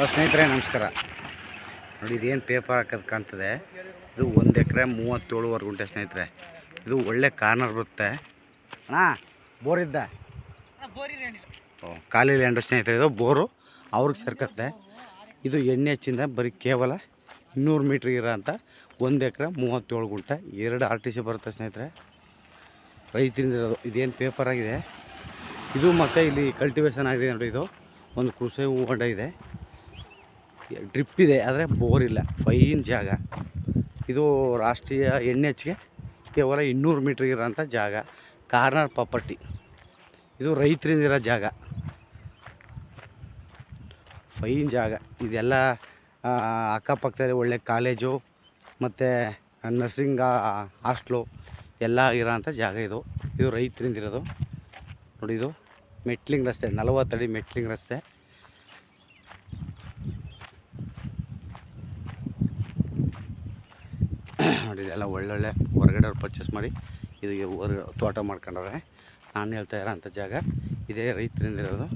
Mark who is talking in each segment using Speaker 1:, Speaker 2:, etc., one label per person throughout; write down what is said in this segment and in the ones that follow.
Speaker 1: ಸ್ನೇಹಿತರೆ ನಮಸ್ಕಾರ. ನೋಡಿ ಇದೇನು ಪೇಪರ್ ಹಾಕೋದು ಕಾಣ್ತದೆ. ಇದು 1 ಎಕರೆ 37 ಗುಂಟೆ ಸ್ನೇಹಿತರೆ. ಇದು ಒಳ್ಳೆ ಕಾರ್ನರ್ ಬರುತ್ತೆ ಅಣ್ಣ. ಬೋರ್ ಇದ್ದ ಖಾಲಿ ಲ್ಯಾಂಡು ಸ್ನೇಹಿತರೆ. ಇದು ಬೋರು ಅವ್ರಿಗೆ ಸೇರ್ಕತ್ತೆ. ಇದು NH ಬರೀ ಕೇವಲ 200 ಮೀಟ್ರ್ ಇರೋ ಅಂತ 1 ಎಕರೆ 37 ಗುಂಟೆ 2 RTC ಬರುತ್ತೆ ಸ್ನೇಹಿತರೆ. ರೈತರಿಂದ ಇರೋದು. ಇದೇನು ಪೇಪರ್ ಆಗಿದೆ ಇದು. ಮತ್ತು ಇಲ್ಲಿ ಕಲ್ಟಿವೇಶನ್ ಆಗಿದೆ ನೋಡಿ. ಇದು ಒಂದು ಕೃಷಿ ಹೊಂಡ ಇದೆ, ಡ್ರಿಪ್ ಇದೆ, ಆದರೆ ಬೋರ್ ಇಲ್ಲ. ಫೈನ್ ಜಾಗ ಇದು. ರಾಷ್ಟ್ರೀಯ NHಗೆ ಕೇವಲ 200 ಮೀಟ್ರ್ ಇರೋಂಥ ಜಾಗ. ಕಾರ್ನರ್ ಪ್ರಾಪರ್ಟಿ ಇದು. ರೈತರಿಂದಿರೋ ಜಾಗ, ಫೈನ್ ಜಾಗ. ಇದೆಲ್ಲ ಅಕ್ಕಪಕ್ಕದಲ್ಲಿ ಒಳ್ಳೆ ಕಾಲೇಜು ಮತ್ತು ನರ್ಸಿಂಗ್ ಹಾಸ್ಟ್ಲು ಎಲ್ಲ ಇರೋಂಥ ಜಾಗ ಇದು. ಇದು ರೈತರಿಂದಿರೋದು ನೋಡಿ. ಇದು ಮೆಟ್ಲಿಂಗ್ ರಸ್ತೆ, 40 ಅಡಿ ಮೆಟ್ಲಿಂಗ್ ರಸ್ತೆ. ನೋಡಿ ಇದೆಲ್ಲ ಒಳ್ಳೊಳ್ಳೆ ಹೊರಗಡೆ ಪರ್ಚೇಸ್ ಮಾಡಿ ಇದು ತೋಟ ಮಾಡ್ಕೊಂಡವ್ರೆ. ನಾನು ಹೇಳ್ತಾ ಇರೋಂಥ ಜಾಗ ಇದೇ, ರೈತರಿಂದಿರೋದು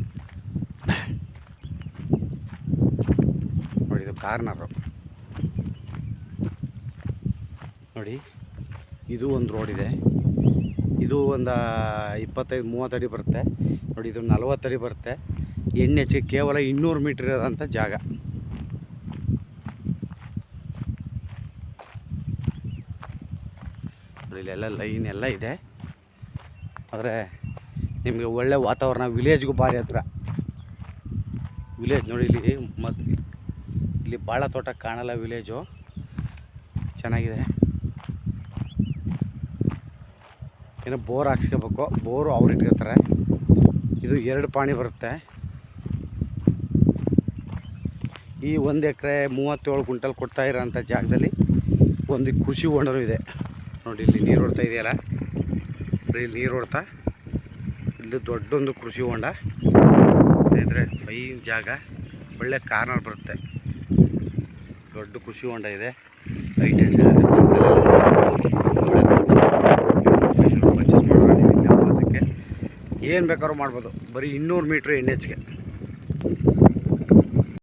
Speaker 1: ನೋಡಿ. ಇದು ಕಾರ್ನರು ನೋಡಿ. ಇದು ಒಂದು ರೋಡ್ ಇದೆ. ಇದು ಒಂದು 25-30 ಅಡಿ ಬರುತ್ತೆ ನೋಡಿ. ಇದು 40 ಅಡಿ ಬರುತ್ತೆ. NHಗೆ ಕೇವಲ 200 ಮೀಟ್ರ್ ಇರೋದಂಥ ಜಾಗ. ನೋಡಿ ಇಲ್ಲೆಲ್ಲ ಲೈನ್ ಎಲ್ಲ ಇದೆ. ಆದರೆ ನಿಮಗೆ ಒಳ್ಳೆ ವಾತಾವರಣ. ವಿಲೇಜ್ಗೂ ಭಾರಿ ಹತ್ರ ವಿಲೇಜ್ ನೋಡಿ. ಇಲ್ಲಿ ಭಾಳ ತೋಟ ಕಾಣಲ್ಲ. ವಿಲೇಜು ಚೆನ್ನಾಗಿದೆ. ಇನ್ನು ಬೋರ್ ಹಾಕ್ಸ್ಕೋಬೇಕು. ಬೋರು ಅವ್ರು ಇಟ್ಕೋತಾರೆ. ಇದು 2 ಪಾಣಿ ಬರುತ್ತೆ. ಈ 1 ಎಕರೆ 37 ಗುಂಟಲ್ಲಿ ಕೊಡ್ತಾ ಇರೋಂಥ ಜಾಗದಲ್ಲಿ ಒಂದು ಕೃಷಿ ಹೊಂಡನೂ ಇದೆ ನೋಡಿ. ಇಲ್ಲಿ ನೀರು ಹೊಡ್ತಾ ಇದೆಯಲ್ಲ, ಇಲ್ಲಿ ನೀರು ಹೊಡ್ತಾ ಇಲ್ಲಿ ದೊಡ್ಡೊಂದು ಕೃಷಿ ಹೊಂಡ ಸ್ನೇಹಿತರೆ. ಫೈನ್ ಜಾಗ, ಒಳ್ಳೆ ಕಾರ್ನರ್ ಬರುತ್ತೆ. ದೊಡ್ಡ ಕೃಷಿ ಹೊಂಡ ಇದೆ. ಹೈಟೆನ್ಷನ್ ಪರ್ಚೇಸ್ ಮಾಡೋಣ. ಏನು ಬೇಕಾದ್ರೂ ಮಾಡ್ಬೋದು. ಬರೀ 200 ಮೀಟ್ರ್ NHಗೆ.